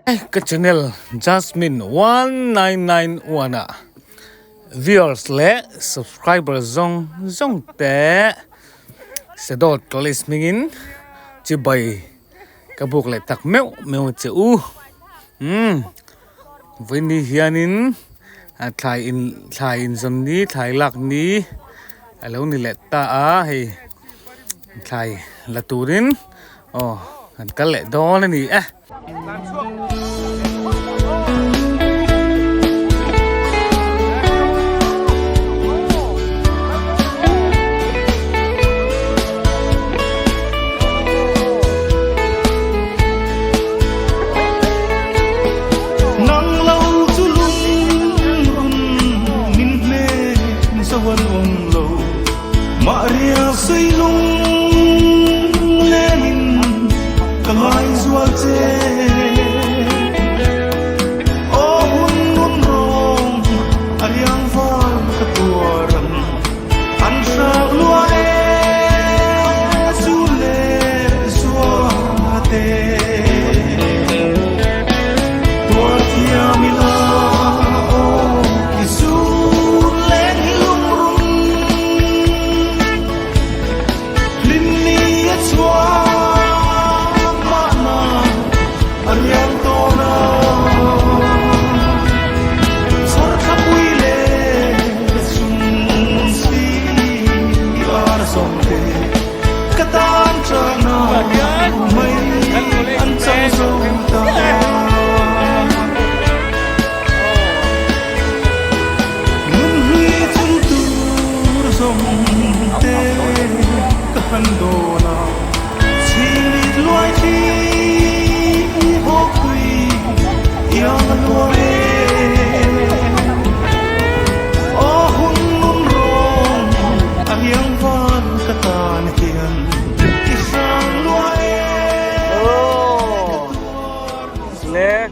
Cái channel Jasmine 1991 à viewers le subscriber zong zong te sedot college mingin chi bay ka buk le tak meu che u với ni hianin thai in zon ni thai lak ni alo ni le ta a hei thai la turin kan kal le do na ni Maria say lung lenin kalai zualte oh hun rong ariang van katuaran an sa lua sule suate tuatia mila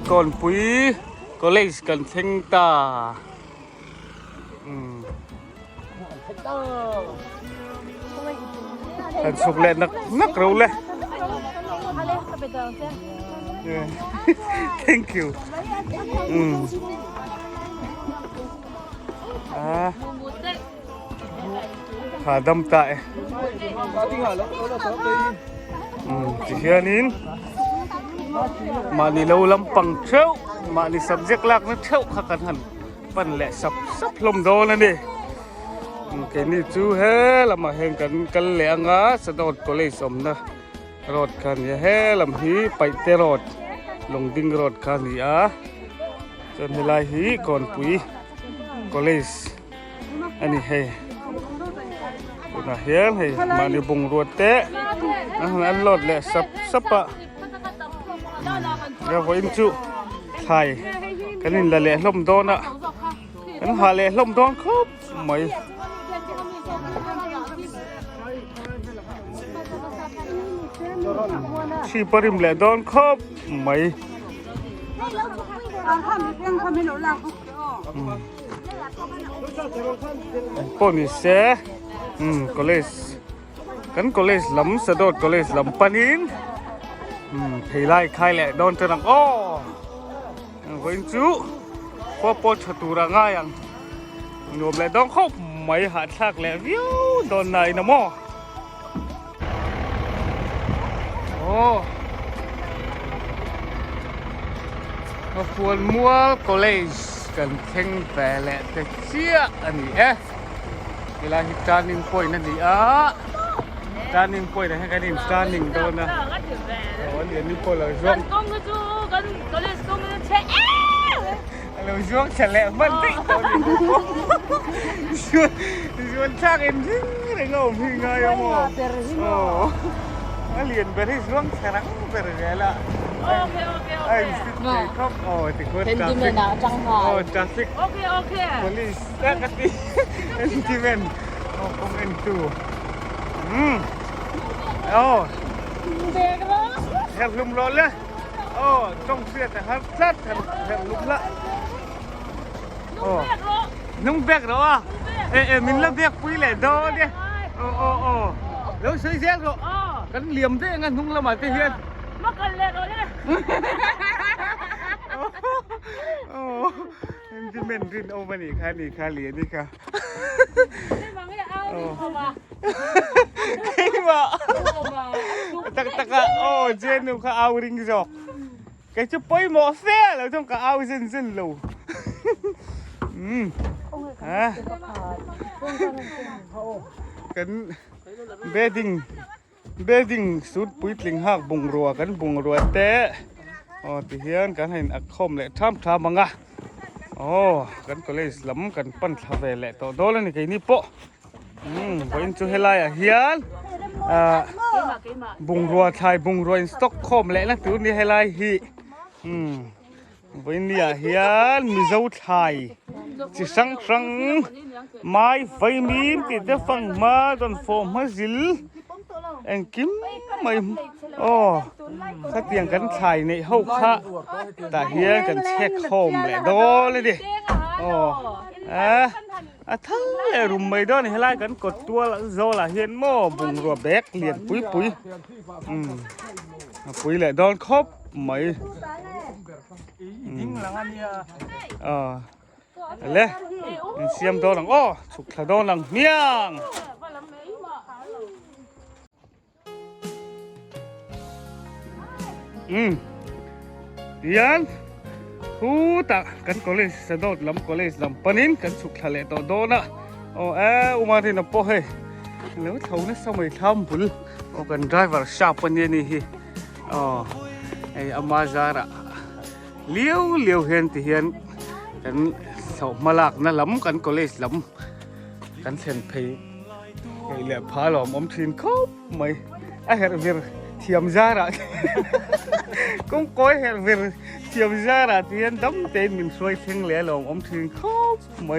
còn quý college cần thanh ta cần sụp lên nắc râu lên thank you thả đâm tại chỉ hiền nín mà đi lâu lắm bằng trâu mà đi subject lạc nó trâu khác cẩn thận phần lệ sập lồng đô lên đi cái này chú hết là mà hình cần lệ ngã sẽ đột có lấy sớm nè rột khăn ya hết làm hí bảy tê rột lồng đinh rột khăn gì á cho nên là hí còn quý có lấy anh ấy hay là hiền hay mà đi bùng ruột té ăn lột lệ sập ạ giờ với chú thầy cái này là lệ lông đón ạ cái hà lệ lông đón khóc mấy chỉ parim lệ đón khóc mấy poni xe college kan college lắm sẽ đốt college lắm panin thì lại khai lệ đón cho rằng với chú có bộ chặt tu ra ngay anh nộp lệ đón khóc mấy hạt sạc lệ viu đón này nè mò nó full mua college cần khen về lệ để chia anh ấy thì là hiện tại mình quay nên gì á Standing point này hay cái điểm standing đâu nè. Đó liền đi coi là ruộng. Công cái chú con lên công cái trẻ. Là ruộng chả lẽ mất tích. Ruộng chắc em dính này ngầu hình ngay không ạ? Nó liền về đây ruộng chả nắng về rồi là. Ok. Anh thích khóc thì quên traffic. Traffic. Ok. Police. Các cái sentiment. Không anh tu. Hẹp lùm lộn lên. Trong xe thì hát sát hẹp lùm lại. Nung bẹc đó à? Mình là bẹc quý lẻ đó đi. Đâu xây xe rồi. Cắn liềm thế ngăn nung là mà thế hiền. Mắc cần lẻ rồi đấy. โอ้ที่เมนรินโอมานี่ค่ะนี่ค่ะเหรียญนี่ค่ะ Thế mà cái ao đi không à? ไอ้บ่ Không à? ตักโอ้เจนนูค่ะเอาริงจอกแกจะไปหมอเสียแล้วต้องก็เอาเส้นลูฮะกันเบดิ้งสุดปุ้ยลิงหักบุงรัวกันบุงรัวเตะอ๋อที่เฮียนกันให้อักคมและทำมังอ่ะโอ้กันก็เลยล้ำกันปั้นทะเวแหละต่อโดนแล้วนี่ไงนี่โปวันจุเฮลายเฮียนCái mà. บุงรัวไทยบุงรัวสต็อกโฮล์มแหละนะตัวนี้เฮลายฮีวันนี้เฮียนมิเจ้าไทยจะสังไม่ไฟมีมติดจะฟังมาตอนโฟมมาซิลเอ็งกิมไม่โอ้ถ้าเตียงกันไทยในห้องพระแต่เฮียกันเช็คโฮมแหละโดนเลยดิโอ้ทั้งเลยรุมไม่ได้ให้ไล่กันกดตัวละโซละเฮียนโม่บุงรัวแบกเลียนปุยปุยแหละโดนครบไม่เลยเสียมโดนหลังโอ้ฉุกโดนหลังเมียงเดียนฮูตะกันก็เลยสะดดลำก็เลยลำปนินกันฉุกทะเลต่อโดนอ่ะโอ้อุมาที่นับโป้เฮแล้วเท่านั้นสมัยทำบุญโอ้กันไดรเวอร์ชาปันยันนี่อ๋อไอ้อามาจาระเลี้ยวเห็นที่เห็นกันสอบมาลากนั่นล้ำกันก็เลยล้ำกันเส้นเพย์ไอ้เหล่าพาหลอมทีนครบไม่ไอ้เฮร์เวอร์เทียมจาระก็ก้อยเฮร์เวอร์เทียมจาระที่เห็นดำเต็มมินสวยเพ่งเหล่าหลอมทีนครบไม่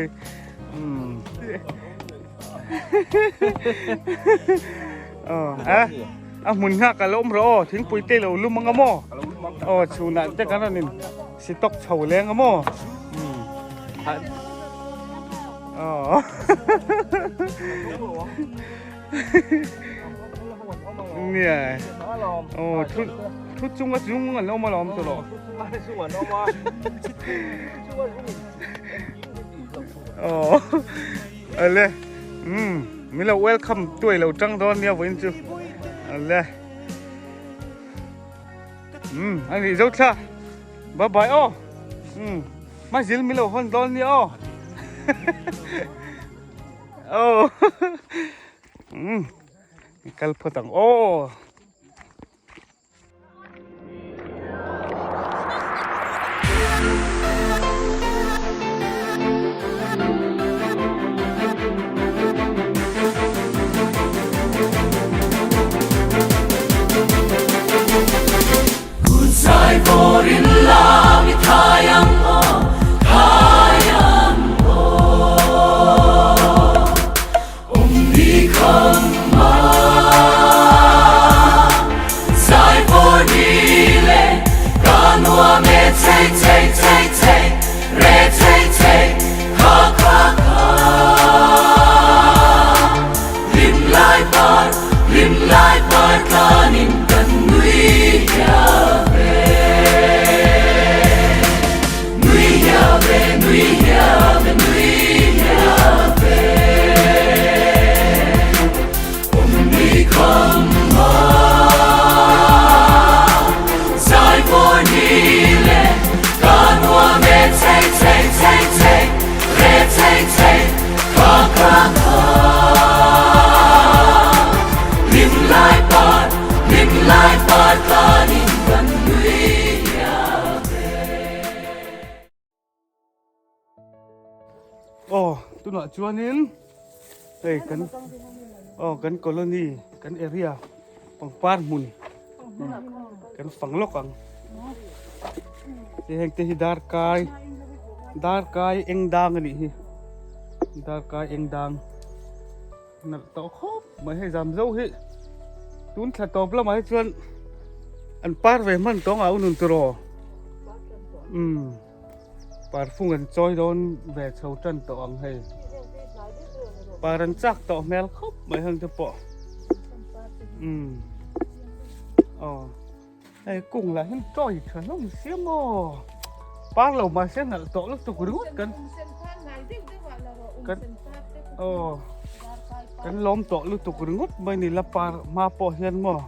มุนหักกันล้มรอทิ้งปุยเตลลุ่มมังกะโม่ชูนันเจ้ากันนั่นสิตกเฉาแรงกะโม่เนี่ยทุจุงกันล้มมาล้อมตลอดเลยมีเราเวลคัมตัวเราจังตอนเนี้ยวันจูเลยอันนี้เจ้าท่าบ๊ายบายอ๋อมาจิลมีเราคนตอนเนี้ยอ๋อกัลพตังโอ้ตัวหน้าจวนนินกันโคโลนีกันเอเรียปังปานมุนกันฝังโลกังที่แห่งที่ดาร์กายเอ็งดังนี่ดาร์กายเอ็งดังนักต่อครบไม่ให้จำเจ้าเหตุนขัดตบแล้วไม่ให้ชวนอันปาร์เวมันต้องเอาหนุนตัวปาร์ฟุ้งกันจอยโดนแบกเช้าจันต่ออังให้ปารันจักต่อแมวครบไม่ให้จะปอไอ้กุ้งละเห็นจอยขนมเสียมอ ป้าเรามาเส้นน่ะโตแล้วตุกรู้กันกันโอ้กันล้มโตแล้วตุกรู้ไม่นี่ละปามาปอเฮียนมั้ง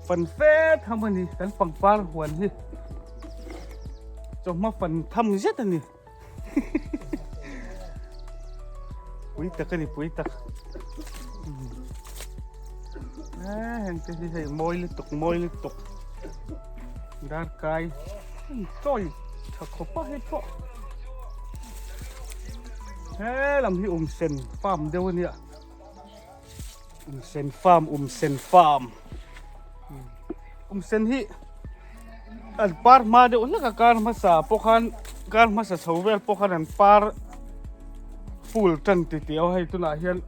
ฟันเฟ้ทำมันนี่กันปังปาหวนนี่จะมาฟันทำเจ็ดอันนี้ปุ๋ยตะกันนี่ปุ๋ยตะเห็นจะให้มอยเลยตกด้านกายจ้อยถ้าเขาป้าให้ป้าลำที่เซนฟาร์มเดียวเนี่ยเซนฟาร์มเซนที่อันปาร์มาเดียวแล้วก็การมาสาพวกการมาสาชาวเวลพวกนั้นปาร์ฟูลจันติเตียวให้ตุนาเฮียน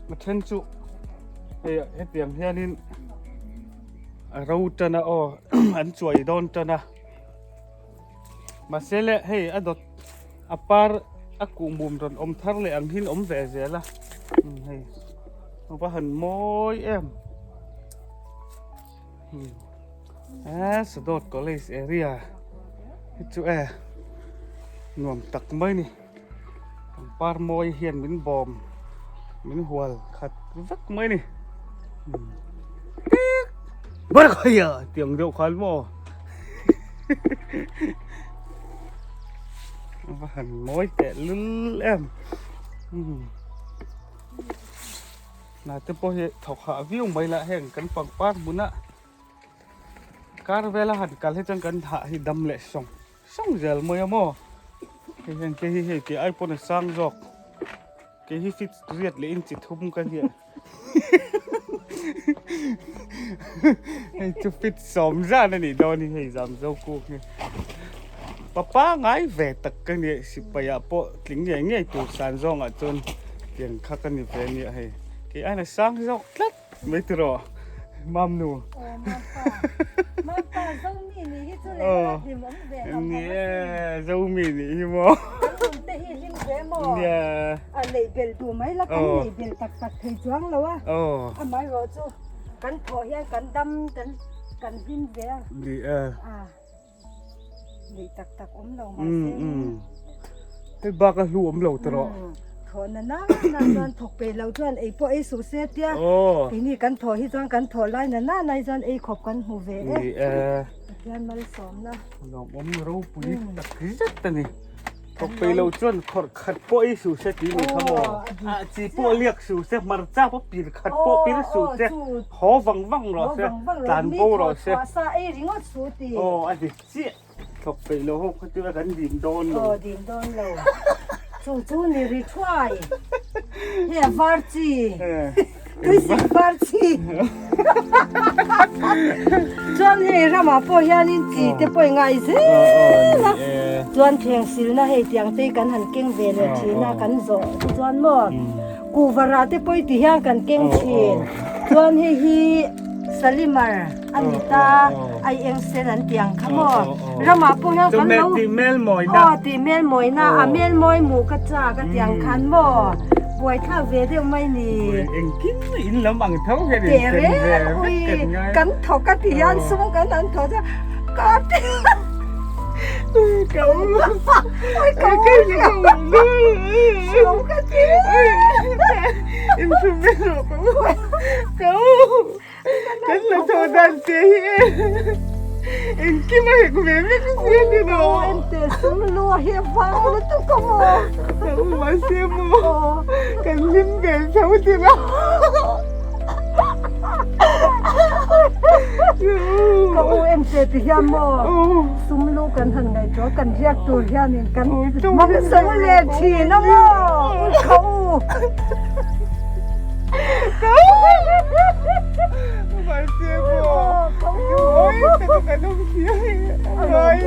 มาเทนจุเฮ้ยเตียงเฮียนินเราจะนะอ๋ออันสวยโดนจะนะมาเสละเฮ้ยอดอปาร์อากูมุมตอนทาร์เลยอันหินแหวเสียละเฮ้ยมันก็หันมอยสะดดก็เลยเอเรียจู่หน่วมตักไม่นี่ปาร์มอยเฮียนมินบอมมินหัวขัดรักไม่นี่บ้าใครอ่ะเตียงเดียวกันมั้งว่าหันม้อยแต่ลื่นน่าจะพอเห็นถกหาวิวไม่ละแห่งกันปังปาร์บุญน่ะการเวลาหันกันให้จังกันหาให้ดำเละส่งเจลมวยมั้งเห็นเกี่ยไอปอนสร้างจอกเกี่ยฟิตเรียดเลยอินจิตทุ่มกันเหี้ยให้จะฟิตสมซะนั่นนี่โดนนี่ให้จำเจ้ากูนี่ป้าง่ายเวตักกันเนี่ยสิไปอ่ะพอถึงอย่างเงี้ยตัวสารจงอ่ะจนเตียงคักกันนี่เพื่อนเนี่ยให้เกี่ยไอ้น่ะสร้างจอกลัดไม่ตรอมัมนูมาป่าเจ้ามีนี่ที่สุดเลยที่มันเวทเนี่ยเจ้ามีนี่มั้งแต่ที่ริมเวมอเนี่ยอะไรเบลดูไหมแล้วกันนี่เบลตักเทจ้วงแล้ววะทำไมรอจูกันพอเฮียกันดำกันริมเวดีดีตักเรามาเส้นให้บ้าก็รวมเราตลอดถอนนั่นจนถกไปเราจนไอ้พวกไอ้สุเสียเตี้ยทีนี้กันถอที่จนกันถอไล่นั่นในจนไอ้ขบกันหูเวเพื่อนมาสอนนะน้องผมรู้ปุ๋ยตักจัดนี่ถกไปเราจนขัดพวกไอ้สุเสียทีนี่ครับจีพวกเรียกสุเสียมาจ้าพวกปีขัดพวกปีสุเสียหอวังหรอเสียจานโบหรอเสียไอ้ริงก็สุตีอันนี้เจี๊ยถกไปเราเขาจะว่ากันดินโดนดินโดนเราจู่นี่ริทวายเฮียฟาร์จีคือสิฟาร์จีจวนเฮรามาพ่อเฮียนินจีเตป่วยไงสินะจวนเพียงสิลนะเฮเตียงเตกันหันเก่งเวลทีนะกันโซจวนหมดกูวาราเตป่วยที่เฮียกันเก่งชีจวนเฮสลิมาร์อันนี้ตาไอเอ็งเซนันเตียงขโมยเรามาพูดกันแล้วตีเมลมอยนะตีเมลมอยนะเมลมอยหมูกระจากระเตียงขันบ่ป่วยถ้าเวเดียวไม่นี่เอ็งกินอินแล้วมังเท่าแค่เดียวกันถกกันที่ยันซุ้มกันนั้นถกจะกัดเก่าเก่าซุ้มกันที่อินซูเมโร่เก่ากันละโซดันเสียเอ็งกินมาเห็นกูแบบนี้ก็เสียดีเนาะเอ็นเตซุ้มลัวเฮียฟังแล้วตุ๊กโมมาเสียโมกันลิ้มแบบเช้าดีแล้วก็เอ็นเตที่ยามโมซุ้มลูกกันทันไงจ้ะกันเรียกตัวเฮียนี่กันมันเสียเลทีนะโมเขามาเสียโมโอ้ยแต่ต้องกันต้องเสียโอ้ย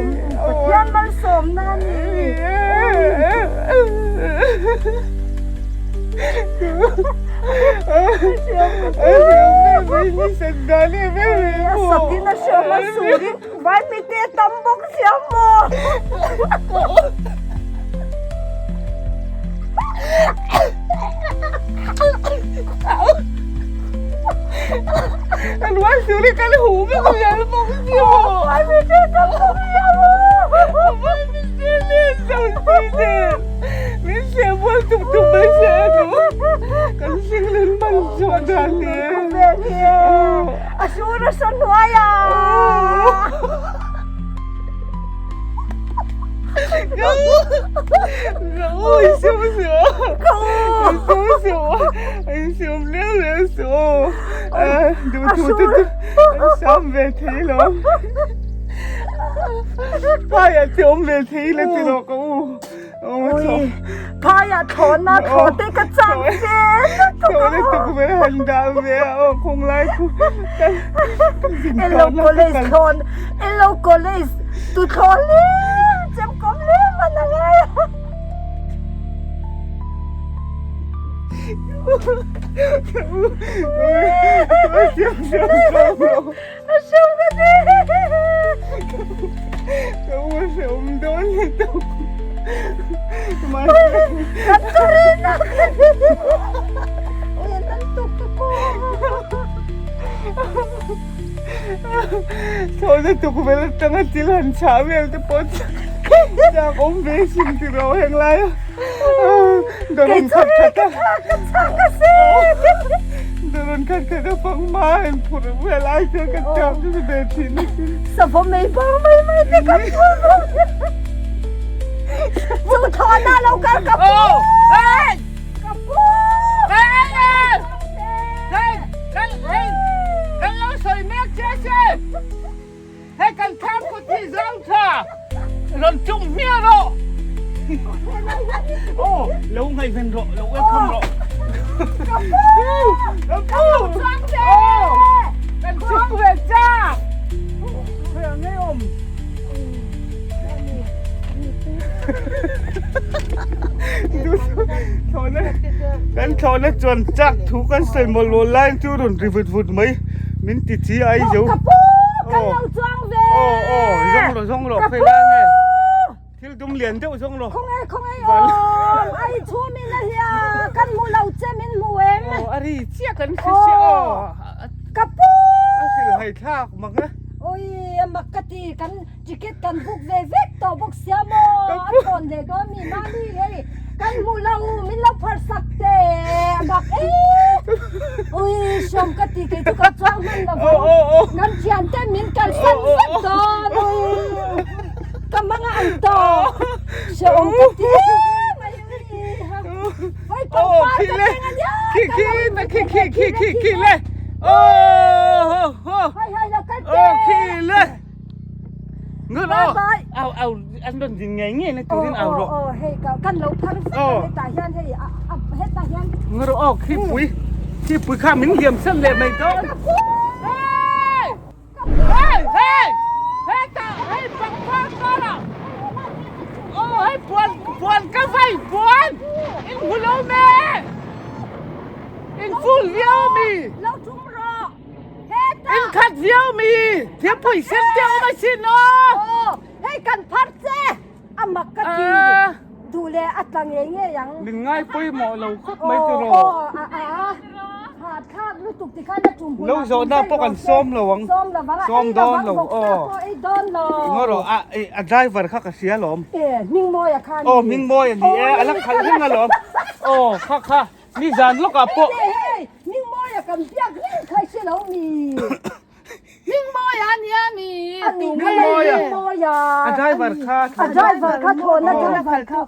ยันมันสมนั่นนี่เสียไม่มีสัญญาณไม่มีสัตว์ที่น่าเชื่อมาสูดิไว้มีเตะตำบกเสียโมอันว่าสิริกันหูไม่ต้องยันบกเสียโมไว้มีเตะตำบกเสียโม Min siya buwan tuk-tuk ba siya, no? Kasi man siya dali. Kumbenya. Asura sa nuaya. Isip mo siya. Isip mo siya. Dutututu. Sabi, tilo. Kaya tiyong tilo tilo ko. Ui, kaya thona thote ka champion. Sorry, ito ko ba handa ba? Kung like ko. Hello college thon. Hello college. Tu thole. Jam komle manangaya. Asyam ka din. Kamu sa umdon ito. Katurin na. Uy, ang tuktok ko. Sonra dokumentet tangat tilhan chami ante pot. Ja kom besin tiro heng layo. Doron kat kata. Doron kat kata pang main pura welai te kat cham tu besin. Sa po may te kapuro. Sutona law ka kapuro. Hey! Kapuro. Hey! Hey! Hey! Kan lo soi mek che. Hey kan kam ko ti zang tha. Ron chung mia ro. Oh, lâu ngày gần rộ, lâu ngày không rộ. Kapuro sang che. Kan chung về cha. Phải nghe om. Thôi chuẩn chắc thú con sợi một lô lai chú đồn rì vụt mấy mình tít chí ai dấu. Kapuro, kan law chuang ve. Rong rồi, phải ra nghe. Thiếu đúng liền theo rong rồi. Không ai ai chu min na hia kan mu law che min mu em. Ari, chia cần xí xí. Kapuro. Asi hay thác mặc á. Ôi makati kan ticket kan book ve vek to book siamo aton de go mi mani ei kan mulau min lau phar sakte bak e oi som kati ke to ka chang man da ngam chian te min kal san sak to oi kamanga anto som kati oi to pa Ki le. Oh. hai la ka Ki le. Ngư lo. Ao anh đồn gì nghe này từ đến ao rồi. Hey kan lau phar sakte ta hian hey hết ta hian Ngư lo khi bụi khá mình hiểm sân lệ mày đó. Hey! Hey, pang kara. Oh, hey, buan ka vai, buan. In hulo me. In full view me. lau chung ro hết ta In cut view me. Thiếp bụi xem tiêu mà xin nó. hey kan phar che amakati du le atlang nge yang Mình ngay bụi mỏ lầu khóc mấy từ rồi. hạt khát lu tuk ti kha na chum bu Lâu rồi na po kan som lawang. Som don lo. Ei don lo Ngư lo driver khá cả xía lom. ming mo ya khan Mình môi anh đi alak khal hin na lom. Khá. Ni dàn lúc à po. hey ming mo ya kan piak ni khai se lo ni Ming mo yan ni. ming mo ya Driver khá. driver kha thon na driver kha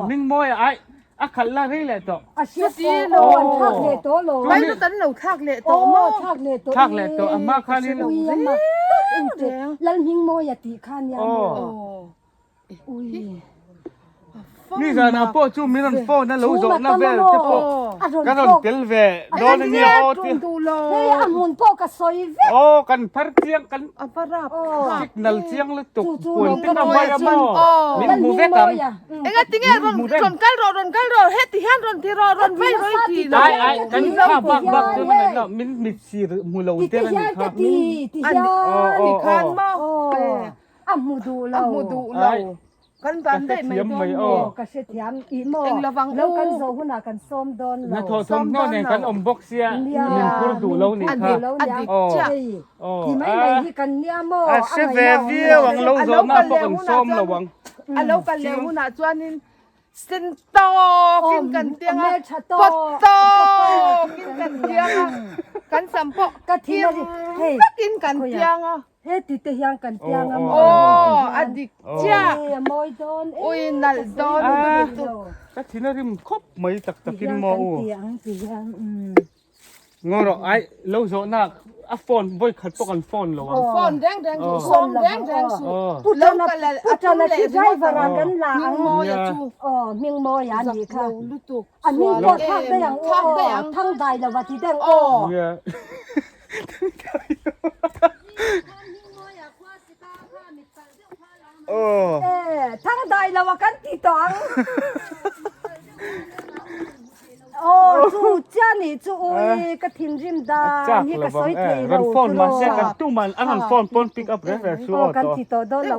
Mình môi ai. Khal la ri le to. Asia lo an thak le to lo Mấy nó tấn lầu thác lệ tổ mo mô. thak le to Amma khalin. ui amma lan ming mo ya ti khan ya ui Ni dàn à po chu mình phone na lâu rồi na về te po. Kan on tel ve don ni o ti. hey amun po ka soi ve Kan phar chiang kan Aparap. signal chiang le tuk Chu puan tin na mai mo. Min lan mu ming ve mo kan. ya Enggak tinggal ron kal ro hết thì han ron thì ron vay rồi thì Ai kan kha bak tu na na min mit sir mu lo ti te ti na ya ni kha. ka ti Anh ya thì khan mo. amudu lo Amudu lâu. กันบันได้ไม่โดน โอ้กระเสียมอีโม เอ็งระวัง แล้วกันโซหุ่นกันส้มโดน นะโทษทมโน่นเนี่ยกันอมบกเสียมินพูดดูแล้วนี่ อัน ค่ะ เดียวอันเดียวจ้ะ ที่ไม่ได้ที่กันเนี่ยโม เซเวเวียวังเราโซน่าปกันส้มระวัง อันเรากันเลี้ยงน่ะจวนนี่สินโตกินกันเตียงปดโตกินกันเตียงกันสัมปะ กะทินี่เฮ้ย กินกันเตียงอ่ะ เฮ้ยติดยังกันเตียงอ่ะ โอ้อดีจ้ะ โมยโดน โอ้ยนัลโดน ก็ทีนั้นริมครบไม่ตักตะกินหมอ เตียงเตียงงอเราไอ้เราโซน่าอ่ะฟอนบ่อยขัดปกันฟอนระวัง ฟอนแดงแดงส้มแดงแดงสูพูดแล้วกันเลย อาจารย์ที่ใช้วรากันหลัง โมยจู มิงโมยาดีค่ะ ลูตุก อันนี้ก็ทักได้อย่างโอ้ทั้งใดแล้วว่าที่แดงโอ้ เนี่ย โอ้ ทั้งใดแล้วว่ากันที่ตองโอ้จูจ้านี่จูกระถิ่นริมดา จัก นี่ ระ ก็ วั ส ง วยเท รันฟอนมาเสียกันตุ้มันอันนั้นฟอนปนปิกอัพเรสชัว กัน ต่อ ที่ต่อโดนเรา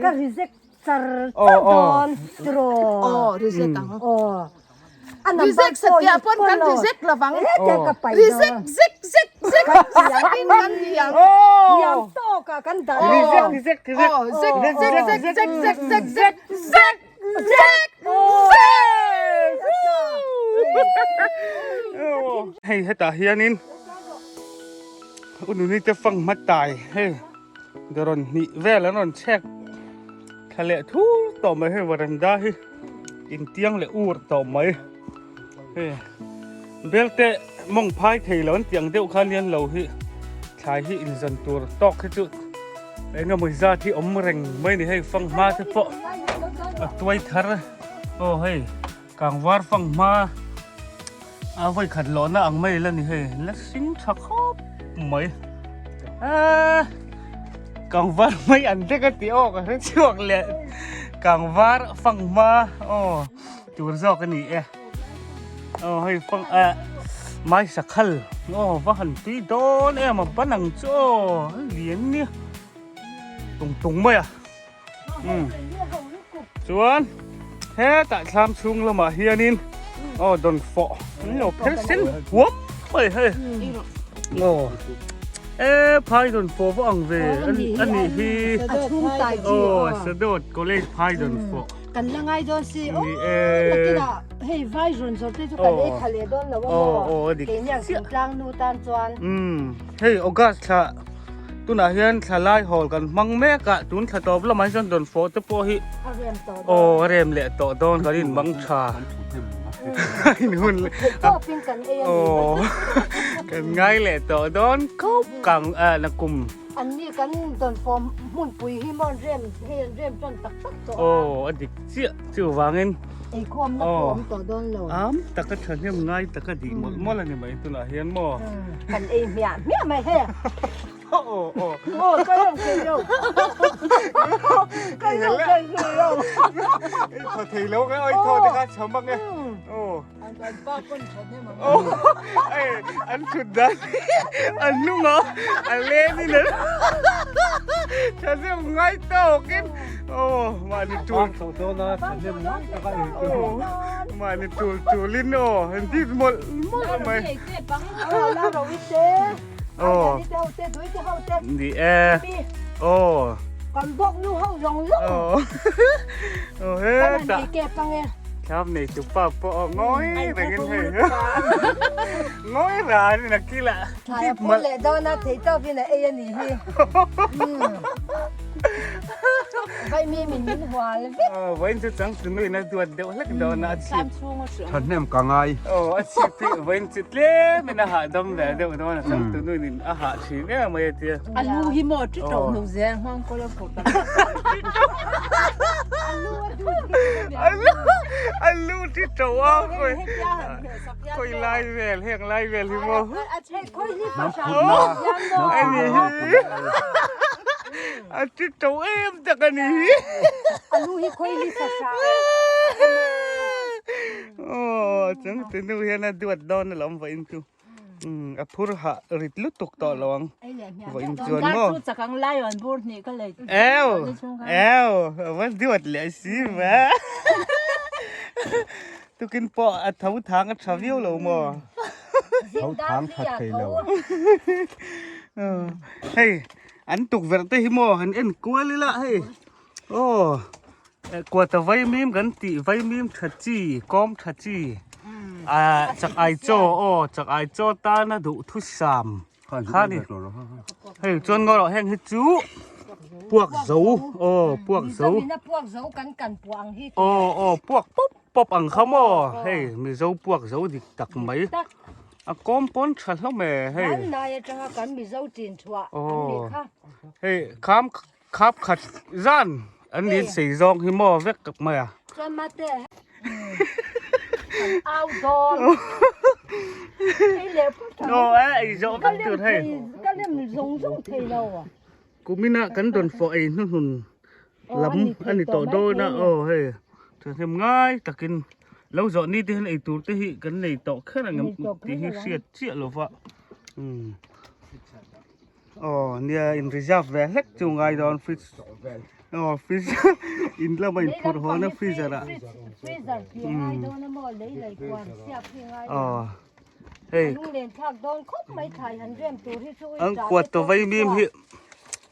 ก็ริเซกซาร์โดนตร โอ้ริเซกัง โอ้อันนั้น ริเซกสติปนกันริเซกระวัง แต่ก็ไป ริเซกเซกเซกเซกกินกันอย่าง โอ้ ยังโตกันดา รีเซ็ต โอ้เซกเซกเซกเซกเซกเซกเซกเซกเซกเซก ให้ตาเฮียนินอุนุนี่จะฟังมาตายเฮ้เดี๋ยวรอนนี่แว่แล้วรอนเช็คทะเลทูต่อมาให้วารันดาเฮ้อินเตียงเลยอูดต่อมาเฮ้เบลเตมองพายเทแล้วเตียงเดียวขันยันเราเฮ้ชายที่อินสันตัวตอกให้จุดไอ้เงามือซาที่อมเร่งไม่ได้ให้ฟังมาเถอะปะตัวทาร์โอ้เฮ้กางวาร์ฟังมาเอาไว้ขัดหลอนนะอังไม่แล้วนี่เฮ้แล้วสิงชักครบไหมกางวาร์ไม่อันเด็กตีออกอะช่วงเลยกางวาร์ฟังมาโอ้จูรซอกกันนี่โอ้ให้ฟังไม่สักขัลโอ้ว่าหันตีโดนมาปั้นหนังโจ้เหรียญเนี่ยตรงไหมอ่ะส่วนเฮ้แต่ชามชุงละมาเฮียนินโอ้โดนฝอนี่โอ้เพลสินหัวไปเฮ้โอ้พายโดนฝอว่าอังเวอันนี้ฮีชุ่มตาย โอ้สะดุดก็เลยพายโดนฝอกันละไงโดนสิโอ้แล้วกินอ่ะเฮ้ยไฟรุ่นสุดที่ทุกคนเอ้ทะเลโดนแล้วว่าโอ้ดิเกี่ยงสิ่งกลางนูตันจวนเฮ้ยโอกัสค่ะตุนอาเฮียนทลายหอลกันมังแม่กะตุนถ้าตอบแล้วมันจะโดนฝอตะโพหิโอ้เรียมเละต่อโดนก็ดินบังชานู่นก็เป็นกันเองโอ้กันง่ายแหละต่อโดนเขากังนักกลุ่มอันนี้กันโดนฟอมมุ่นปุ๋ยให้มันเรียมจนตักตัวโอ้อดีตเจ้าวางเงินไอ้ความนักผมต่อโดนเลยตะกัดฉันเนี่ยง่ายตะกัดดีหมดแล้วเนี่ยไม่ตุนอาเฮียนหม้อกันเองเมียไม่แห่โอ้ก็ยังเคยอยู่พอทีแล้วก็ไอ้โทษนะครับชมบ้างไงโอ้อันป้าคนฉันเนี่ยมัน โอ้ไอ้อันสุดดันอันนุ่งเหรออันเล่นี่เนี่ยฉันจะง่ายโตกินโอ้มาดิจูนโตนะฉันจะง่ายตะกันโอ้มาดิจูลินโอ้เห็นที่หมดไหมแล้วเราวิเศษโอ้ดีโอ้còn bốc nu hậu rong lắm hết đã kẹp bằng ngheครับนี่จุ๊บป้าปอง้อยแต่เงี้ยง้อยร้านนี่นะกี่ละ ถ่ายพูดเลยตอนนั้นที่เจ้าพี่น่ะเอ้ยนี่ฮีไปมีมินหัวเลยวันจุดจังสุนุยนะตัวเดียวเล็กเดียวนะชิบฉันเนี่ยมันกังไงโอ้ชิบพี่วันจุดเล่ไม่น่าหาดมเลยเดียวตัวนั้นจังสุนุยนี่อาหารชิบเนี่ยไม่เตี้ยอันลูหิมอที่ตรงหนูเสียงห้องก็เลยปวดอันลูที่ตัวคุยไล่เวลเฮียงไล่เวลที่โมอันนี้อันที่ตัวแต่กันนี้อันลูที่คุยลิซ่าโอ้จังตัวนู้นเห็นนะดวดดอนแล้วไม่อินทู พูดหะริดลุตุกต่อลอง ไอ้เนี่ยเนี่ย ว่าอินจ จ วน การ โม่ พูดสักครั้งไล่วันพูดนี่ก็เลย เอววันดีวัดเลยสิแม่ตุกินปออัฐวุทางอัฐวิวเหลวมอ เขาถามทัดไปแล้ว เฮ้ยอันตุกเวรเตหิโมหันเอ็นกลัวเลยละเฮ้ยโอ้กลัวแต่ไว้มีมกันตีไว้มีมทัดจีก้อมทัดจีจากไอโจโอ้จากไอโจตานะดุทุสามข้านี่เฮ้ยจนงอเราแห้งให้จูพวกเสาโอ้พวกเสา มีนะพวกเสากันปวงที่ โอ้พวกปุ๊บป๊อบอังเขาโม่เฮ้ยมีเสาพวกเสาดิตักไหมอ่ะก้มปนฉันแล้วแม่เฮ้ย อันนายจังกันมีเสาจีนชัวอันนี้ค่ะ เฮ้ยข้ามขับขัดร้านอันนี้สีซองหิมอเวกกับมา จะมาเตะเอาโดนไอ้เหลว โอ้ไอ้โจ้กันตื่นให้ ก็เล่มรงเทเราอ่ะ กูมีน่ะกันโดนฝอยนู่นหุ่นล้ำอันนี้ต่อโดนนะโอ้เฮ้ยจะทำง่ายตะกินแล้วจอนี่ที่ไอ้ตูที่หิกันเลยต่อแค่นั้นที่หิเสียดเสียหรอวะอ๋อเนี่ยอินริซาเวลเล็กจุงไงโดนฟิชอ๋อฟิชอินแล้วไม่พูดหัวนะฟิชอะ ฟรีซเพียงไงโดนน้ำมันเลยกวนเสียเพียงไง อ๋อเฮ้ย ลุงเรียนภาคโดนคบไม่ถ่ายหันเรียมตัวที่ช่วย อังกวดตัวไว้มีมหิ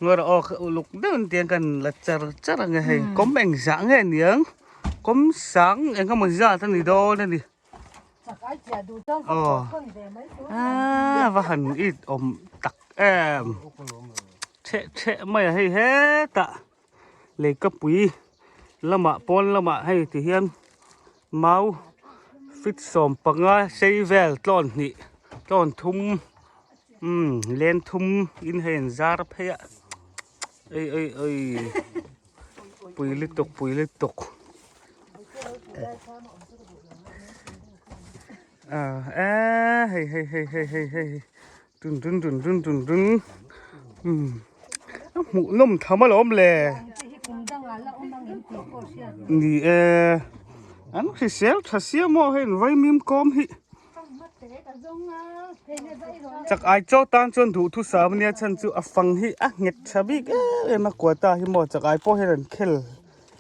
งอออกลุกเดินเตียงกันละจัดไงให้ก้มแบ่งสังไงเนี่ยก้มสังเองก็มันจะท่านนี่โดนนี่ จากไอ้เจ้าดูต้องคนเดียวไม่ตัว ว่าหันอีอมตักแอมเชะไม่ให้เฮ็ดอะเลยก็ปุ๋ยละมะปนละมะให้ที่เฮียนเมาฟิตสมปังอาใช้แวลต้นนี่ต้นทุ่มเลนทุ่มอินเห็นซาร์เพะเอ้ยปุ๋ยลิตกเฮ้ยดุนหมูล้มทำมาล้มเลยนี่อันที่เสียถ้าเสียมอเห็นไว้มีมกอมฮิจากไอเจ้าตานจนถูทุสามเนี่ยฉันจะฟังฮิเงียชาบิกมากวาดตาฮิมอจากไอพ่อเห็นเคล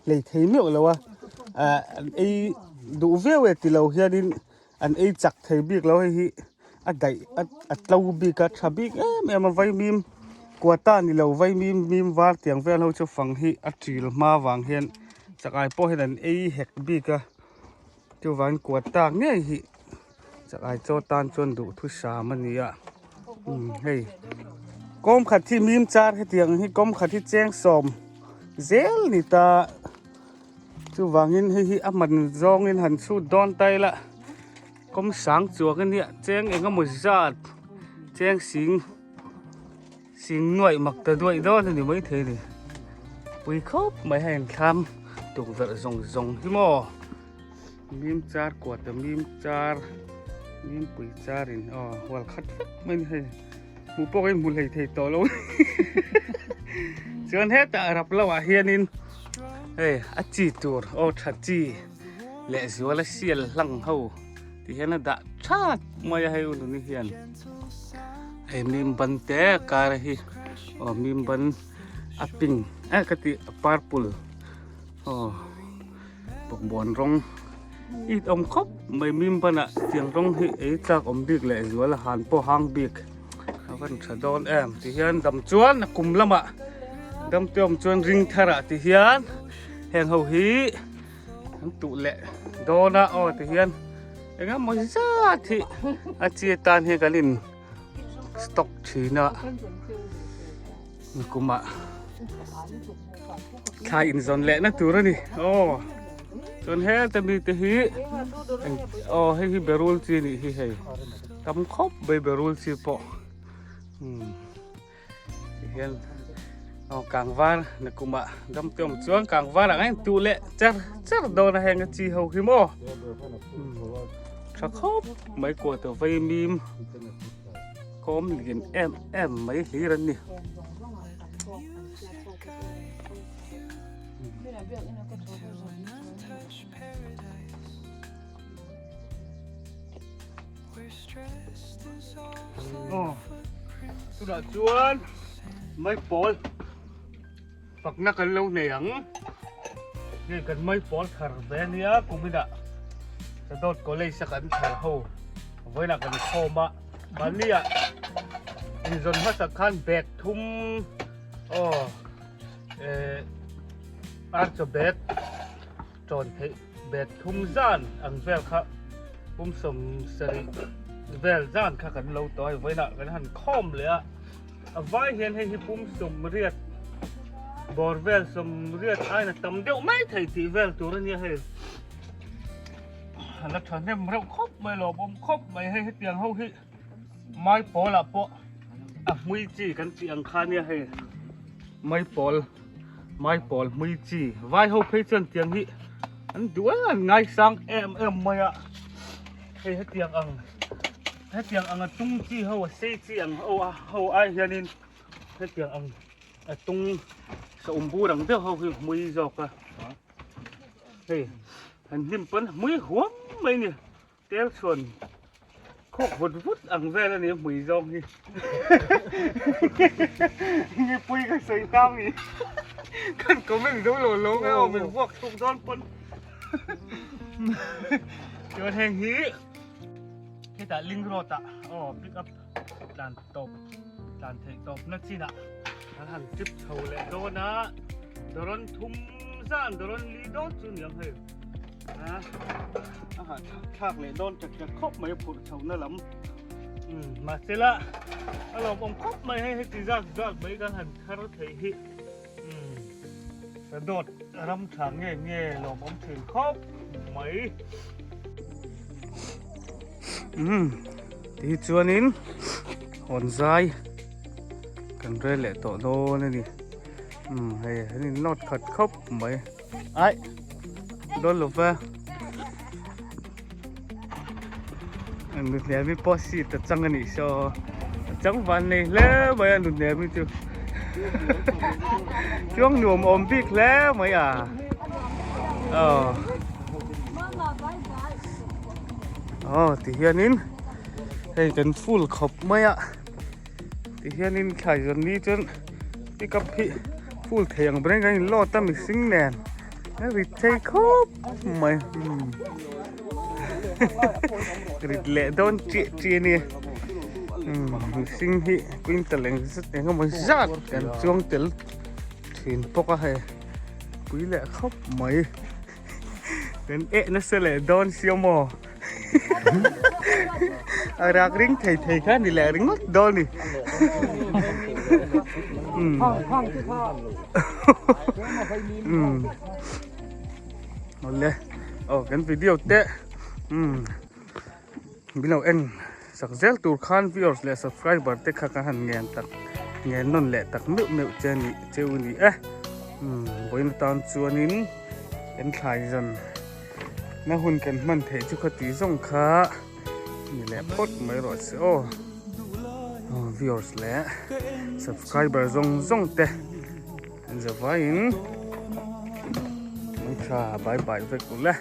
เลยเทียมแล้ววะไอดูเวลติเราเฮียดินอันไอจักเทียบิกแล้วฮิอัดใดอัดเราบิกชาบิกแม่มาไว้มีมกวาดตานี่เราไว้มีมวาดเตียงเวลเราจะฟังฮิอัดจีลมาวางเห็นจากไอพ่อเห็นไอเฮกบิกจะวางกวาดตาเนี่ยฮิจากไอโจตานจนดูทุสามันนี่อ่ะเฮ้ยก้มขัดที่มีมจาร์ให้เตียงให้ก้มขัดที่แจ้งสมเซลนี่ตาจะวางเงินให้มันจองเงินหันสู้ดอนไตละก้มสังจัวกันเนี่ยแจ้งเองก็หมดซาดแจ้งสิงหน่วยหมักแต่ด้วยดอนนี่ไม่เท่เลยปุยครบไม่ให้คำตุงเวรซงที่หม้อมีมจาร์กวาดแต่มีมจาร์มีมปุยจารินอ๋อวัลขัดไม่ให้หมูปอกไอ้หมูเลยเทต่อแล้วเชิญเฮ็ดแต่รับแล้วว่าเฮียนินเฮ้ยอาจีตัวโอ้ชัดจีเละสิวละเสียหลังเฮาที่เห็นน่ะดะชาติมาให้อุ่นนี่เฮียนเฮ้ยมีมบันเตะการะฮีอ๋อมีมบันอปิงกะติปาร์ปุลอ๋อปกบอนรงอีอมครบไม่มีมบันอะเสียงรงฮีไอ้จากอมบิกเละสิวละหันปอหางบิกวันชะดอนที่เฮียนดำจวนกุมละมะดำเตียมจวนริงทาระที่เฮียนแห่งเฮาฮีทั้งตุเละโดนะอ๋อที่เฮียนเองมอซาที่อาชีตานเฮกัลินสต็อกชีนะกุมะขายอินซอนเละนะตัวนี่โอ้จนเฮแต่มีที่ฮีอ๋อให้ฮีเบรูลจีนี่ฮีให้ทำครบใบเบรูลจีปอเห็นเอากลางวันนักกุมะดำเต็มช่วงกลางวันอะไรตูเละจัดโดนแหงจีเฮาขี้โม่ชักครบไม่กลัวตัวไฟมีมคอมเลียนแอมไม่ฮีรันนี่ โอ้สุดจวนไม่ปอลปักนักกันเล่าเหนียงนี่กันไม่ปอลคาร์เบเนียกูไม่ได้จะโดดก็เลยสักกันแถวเขาไว้นักกันโคมาบันนี้อ่ะนี่จนพัสคันแบกทุ่มอาร์จะแบกจนเทแบกทุ่มจานอังเวลค่ะผมสมสริเวลจานค่ะกันเราต่อยไว้นักกันหันคอมเลยอ่ะไว้เห็นให้ผมสมเรียดบอร์เวลสมเรียดไอ้น่ะตำเดียวไม่ไทยที่เวลตัวนี้ให้แล้วฉันเนี่ยเราครบไม่หรอกผมครบไม่ให้เตียงเขาที่ไม่ปอละปอมือจีกันเตียงข้าเนี่ยให้ไม่ปอลมือจีไว้เขาเพื่อนเตียงที่อันด้วยไงสั่งไม่อะให้เตียงอังให้เตียงอังตุ้งจีเขาเสียจีอังเขาไอ้เฮียนินให้เตียงอังตุ้งสมบูรณ์ดังเดียวเขาคือมือจอกอะเฮ้ยอันนี้เป็นมือหัวไม่เนี่ยเตี้ยส่วนโคกวุดอังเวลนี่มือจอกนี่นี่ปุยก็ใส่ตามนี่กันก็ไม่รู้หล่อลงแล้วเป็นพวกทุกโดนปนเจอแห่งนี้ที่แต่ลิงโรตะปิกอัพด่านตบด่านเทคตบนักจีน่ะหันจิบเฉาเลยโดนนะโดนทุ่มซ่านโดนลีโดนจุนยังเฮ้ยนะอาหารทากเลยโดนจะครบไม่ผุดเฉานั่นหรอมาเสร็จละเราผมครบไม่ให้ตีจากไม่กันหันคาร์เทฮิสะดดรำฉางเงี้ยเราผมถึงครบไม่ที่ชวนนินหอนใจกันเรื่อยแหละต่อโดนี่นี่เฮ้ยนี่นอดขัดครบไหมไอ้โดนหลบไปอันนู้นเนี่ยมีพอสิแต่จังกันนี่ชอจังวันนี้แล้วไปอันนู้นเนี่ยมีจุดช่วงหนุ่มอมบิ๊กแล้วไหมที่เฮียนินให้กันฟูลขบไหมที่เฮียนินขายจนนี้จนพี่กับพี่ฟูลเทียงไปกันรอดตั้งมีสิ่งแน่นแล้ววิจัยครบไหมกรีดเละโดนจีนี่สิ่งที่กุนตะเลงสุดยังก็มันจัดกันช่วงเตลถิ่นปกให้ปุยเละครบไหมกันนั่นเสละโดนเสียวหมอรักริงไทยกันนี่แหละริงมัดโดนนี่เอาเลยกันวิดีโอเตะบินเอาเอ็นสักเซลตูร์คันวิวส์และ subscriber เตะข้ากันหันเงินตักเงินนั่นแหละตักเนื้อเจนี่เจ้านี่บอยมาตอนชวนนี้เอ็นขายจันน่าหุ่นกันมันเทจุกตีส่งขานี่แหละพดไม่รอดเสียวิวส์และ subscriber ส่งเตะจะไว้อินไม่ค่ะบายบายไปกูละ